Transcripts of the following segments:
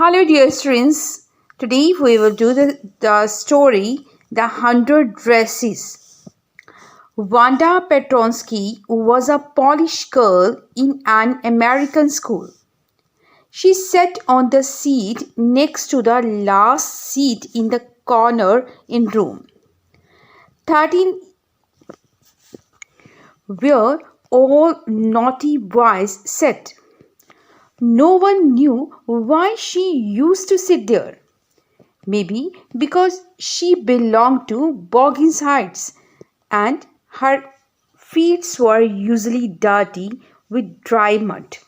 Hello, dear students. Today we will do the story The 100 Dresses. Wanda Petronsky was a Polish girl in an American school. She sat on the seat next to the last seat in the corner in room 13, where all naughty boys sat. No one knew why she used to sit there. Maybe because she belonged to Boggins Heights and her feet were usually dirty with dry mud.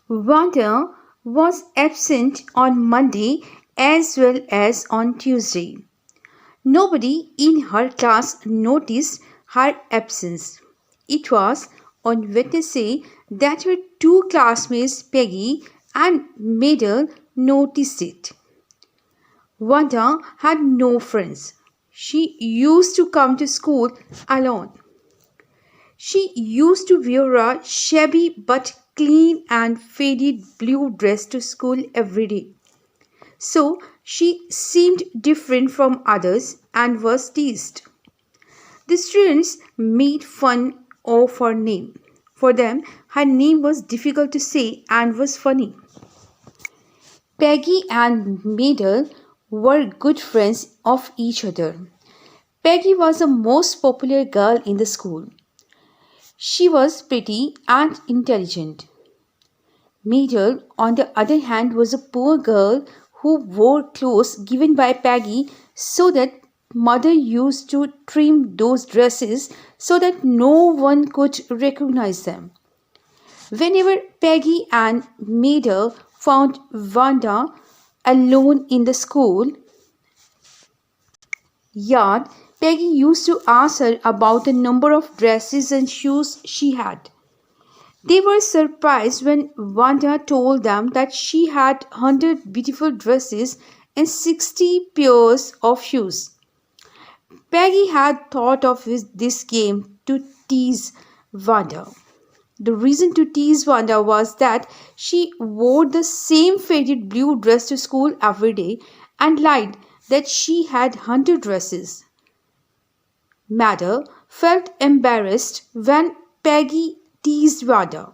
Wanda was absent on Monday as well as on Tuesday. Nobody in her class noticed her absence. It was on Wednesday that her two classmates, Peggy and Maidel, noticed it. Wanda had no friends. She used to come to school alone. She used to wear a shabby but clean and faded blue dress to school every day. So she seemed different from others and was teased. The students made fun of her name. For them, her name was difficult to say and was funny. Peggy and Maidel were good friends of each other. Peggy was the most popular girl in the school. She was pretty and intelligent. Maidel, on the other hand, was a poor girl who wore clothes given by Peggy so that mother used to trim those dresses so that no one could recognize them. Whenever Peggy and Maidel found Wanda alone in the school yard, Peggy used to ask her about the number of dresses and shoes she had. They were surprised when Wanda told them that she had 100 beautiful dresses and 60 pairs of shoes. Peggy had thought of this game to tease Wanda. The reason to tease Wanda was that she wore the same faded blue dress to school every day and lied that she had 100 dresses. Maidel felt embarrassed when Peggy teased Wanda.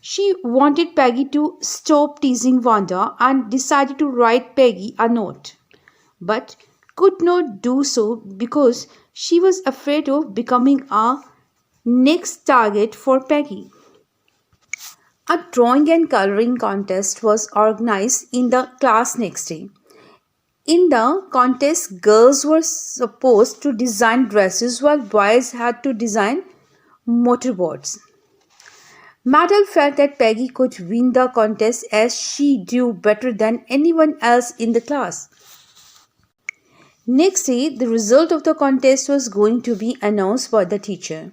She wanted Peggy to stop teasing Wanda and decided to write Peggy a note, but could not do so because she was afraid of becoming a next target for Peggy. A drawing and coloring contest was organized in the class next day. In the contest, girls were supposed to design dresses while boys had to design motorboats. Maidel felt that Peggy could win the contest as she drew better than anyone else in the class. Next day, the result of the contest was going to be announced by the teacher.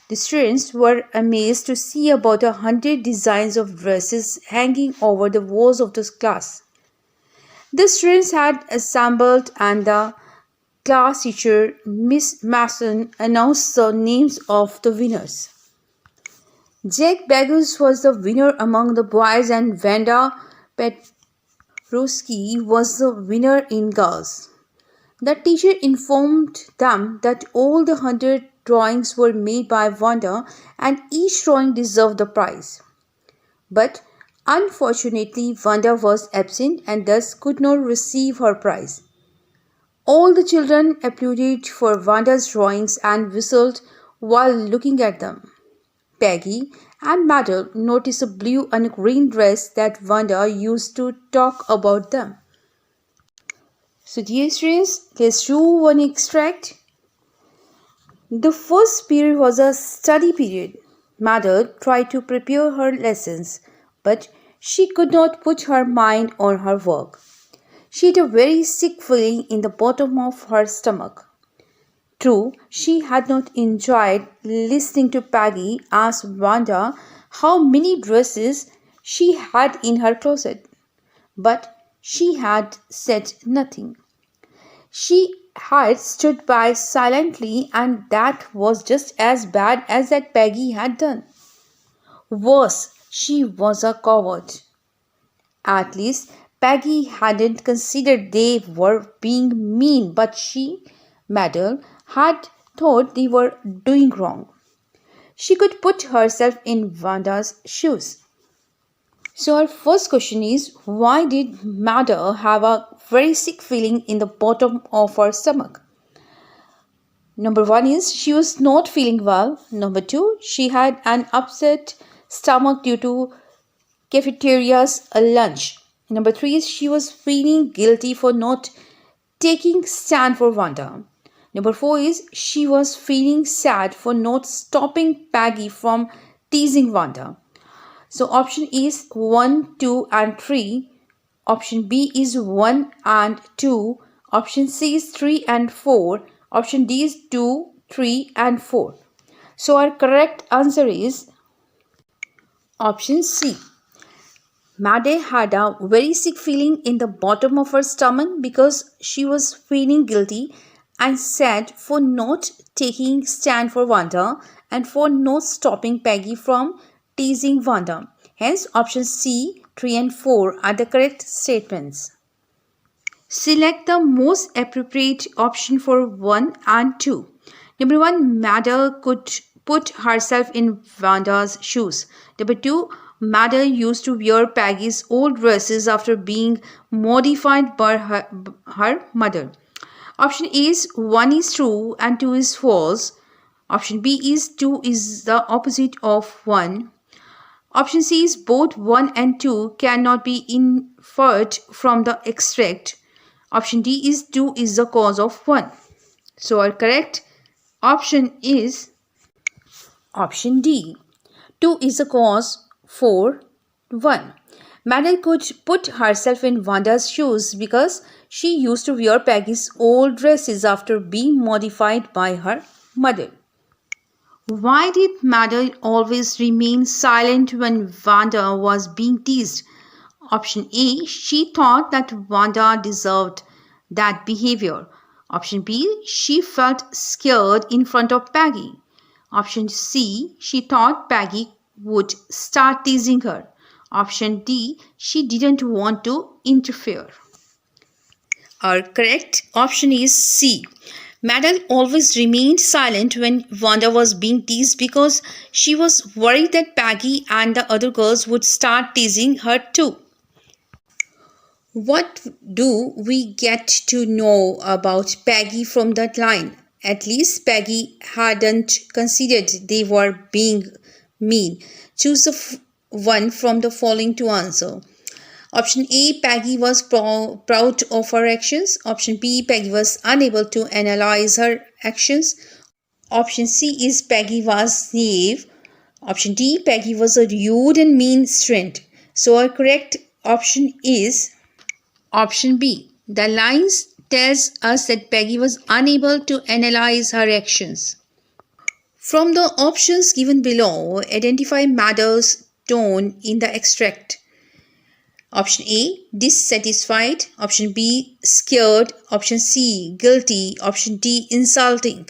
The students were amazed to see about 100 designs of dresses hanging over the walls of the class. The students had assembled and the class teacher, Miss Mason, announced the names of the winners. Jack Bagus was the winner among the boys and Wanda Petrosky was the winner in girls. The teacher informed them that all the 100 drawings were made by Wanda and each drawing deserved the prize. But unfortunately, Wanda was absent and thus could not receive her prize. All the children applauded for Wanda's drawings and whistled while looking at them. Peggy and Maidel noticed a blue and green dress that Wanda used to talk about them. So dear students, let's do one extract. The first period was a study period. Maidel tried to prepare her lessons, but she could not put her mind on her work. She had a very sick feeling in the bottom of her stomach. True, she had not enjoyed listening to Peggy ask Wanda how many dresses she had in her closet, but she had said nothing. She had stood by silently, and that was just as bad as that Peggy had done. Worse, she was a coward. At least Peggy hadn't considered they were being mean, but Madel, had thought they were doing wrong. She could put herself in Wanda's shoes. So our first question is, why did Madel have a very sick feeling in the bottom of her stomach? Number one is she was not feeling well. Number two, she had an upset stomach due to cafeteria's lunch. Number three is she was feeling guilty for not taking stand for Wanda. Number four is she was feeling sad for not stopping Peggy from teasing Wanda. So option is 1, 2 and 3. Option B is 1 and 2. Option C is 3 and 4. Option D is 2, 3 and 4. So our correct answer is option C. Madde had a very sick feeling in the bottom of her stomach because she was feeling guilty and sad for not taking stand for Wanda and for not stopping Peggy from teasing Wanda. Hence, option C, 3 and 4 are the correct statements. Select the most appropriate option for 1 and 2. Number 1, Madde could put herself in Wanda's shoes. Number 2, Madde used to wear Peggy's old dresses after being modified by her mother. Option A is 1 is true and 2 is false. Option B is 2 is the opposite of 1. Option C is both 1 and 2 cannot be inferred from the extract. Option D is 2 is the cause of 1. So our correct option is option D. 2 is the cause for 1. Madde could put herself in Wanda's shoes because she used to wear Peggy's old dresses after being modified by her mother. Why did Madde always remain silent when Wanda was being teased? Option A, she thought that Wanda deserved that behavior. Option B, she felt scared in front of Peggy. Option C, she thought Peggy would start teasing her. Option D, she didn't want to interfere. Our correct option is C. Madde always remained silent when Wanda was being teased because she was worried that Peggy and the other girls would start teasing her too. What do we get to know about Peggy from that line? At least Peggy hadn't considered they were being mean. Choose one from the following to answer. Option A, Peggy was proud of her actions. Option B, Peggy was unable to analyze her actions. Option C is Peggy was naive. Option D, Peggy was a rude and mean student. So our correct option is option B. The lines tells us that Peggy was unable to analyze her actions. From the options given below, identify Madde's tone in the extract. Option A, dissatisfied. Option B, scared. Option C, guilty. Option D, insulting.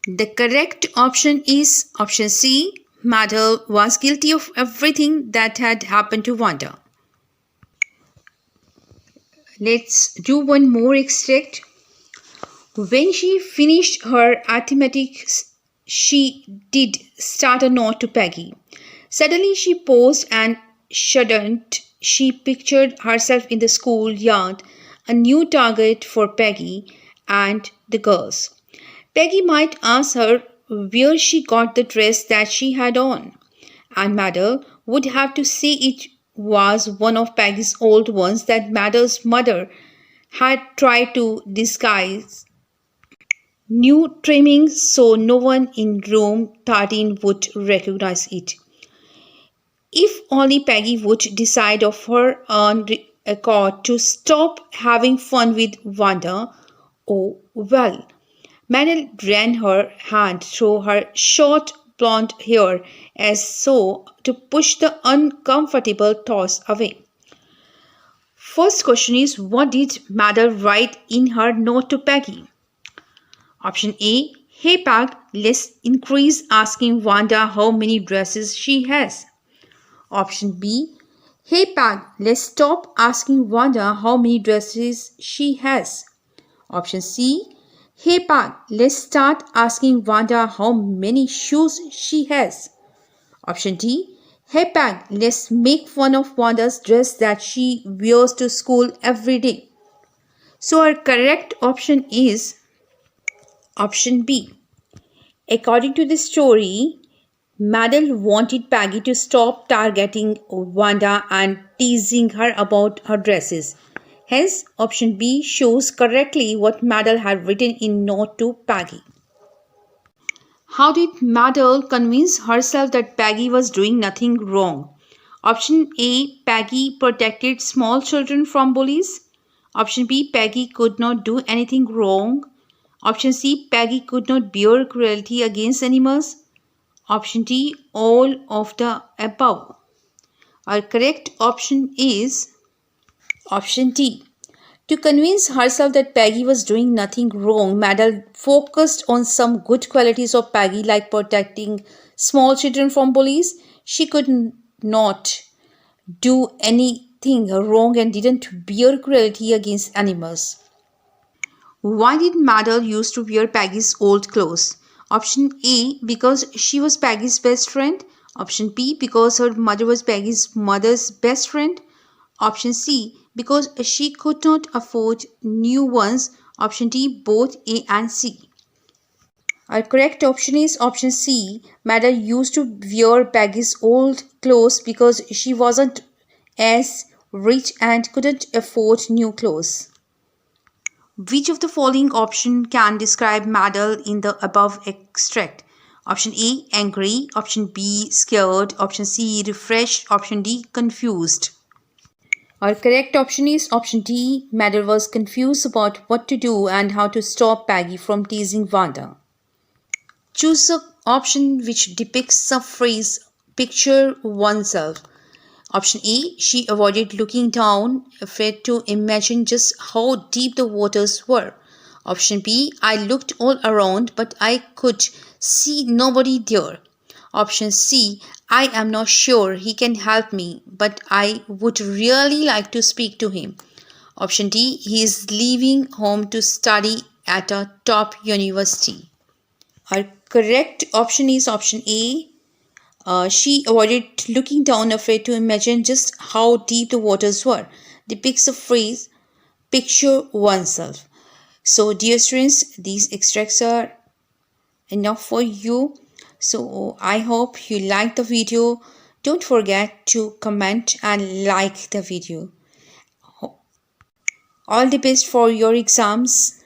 The correct option is option C. Madde was guilty of everything that had happened to Wanda. Let's do one more extract. When she finished her arithmetic, she did start a note to Peggy. Suddenly she paused and shuddered. She pictured herself in the schoolyard, a new target for Peggy and the girls. Peggy might ask her where she got the dress that she had on, and Madde would have to say it was one of Peggy's old ones that Madde's mother had tried to disguise. New trimmings so no one in room 13 would recognize it. If only Peggy would decide of her own accord to stop having fun with Wanda. Oh well. Madde ran her hand through her short blonde hair as so to push the uncomfortable thoughts away. First question is, what did Madde write in her note to Peggy? Option A, hey Peg, let's increase asking Wanda how many dresses she has. Option B, Hey Peg, let's stop asking Wanda how many dresses she has. Option C. Hey Peg, let's start asking Wanda how many shoes she has. Option D. Hey Peg, let's make fun of Wanda's dress that she wears to school every day. So our correct option is option B. According to the story, Madel wanted Peggy to stop targeting Wanda and teasing her about her dresses. Hence, option B shows correctly what Madel had written in note to Peggy. How did Madel convince herself that Peggy was doing nothing wrong? Option A. Peggy protected small children from bullies. Option B. Peggy could not do anything wrong. Option C. Peggy could not bear cruelty against animals. Option D. All of the above. Our correct option is option D. To convince herself that Peggy was doing nothing wrong, Madel focused on some good qualities of Peggy like protecting small children from bullies. She could not do anything wrong and didn't bear cruelty against animals. Why did Madel used to wear Peggy's old clothes? Option A. Because she was Peggy's best friend. Option B. Because her mother was Peggy's mother's best friend. Option C. Because she could not afford new ones. Option D. Both A and C. Our correct option is option C. Madel used to wear Peggy's old clothes because she wasn't as rich and couldn't afford new clothes. Which of the following option can describe Madel in the above extract? Option A. Angry. Option B. Scared. Option C. Refreshed. Option D. Confused. Our correct option is option D. Madel was confused about what to do and how to stop Peggy from teasing Wanda. Choose the option which depicts the phrase picture oneself. Option A. She avoided looking down, afraid to imagine just how deep the waters were. Option B. I looked all around but I could see nobody there. Option C. I am not sure he can help me, but I would really like to speak to him. Option D. He is leaving home to study at a top university. Our correct option is option A. She avoided looking down, afraid to imagine just how deep the waters were. Depicts the phrase picture oneself. So, dear students, these extracts are enough for you. So, I hope you liked the video. Don't forget to comment and like the video. All the best for your exams.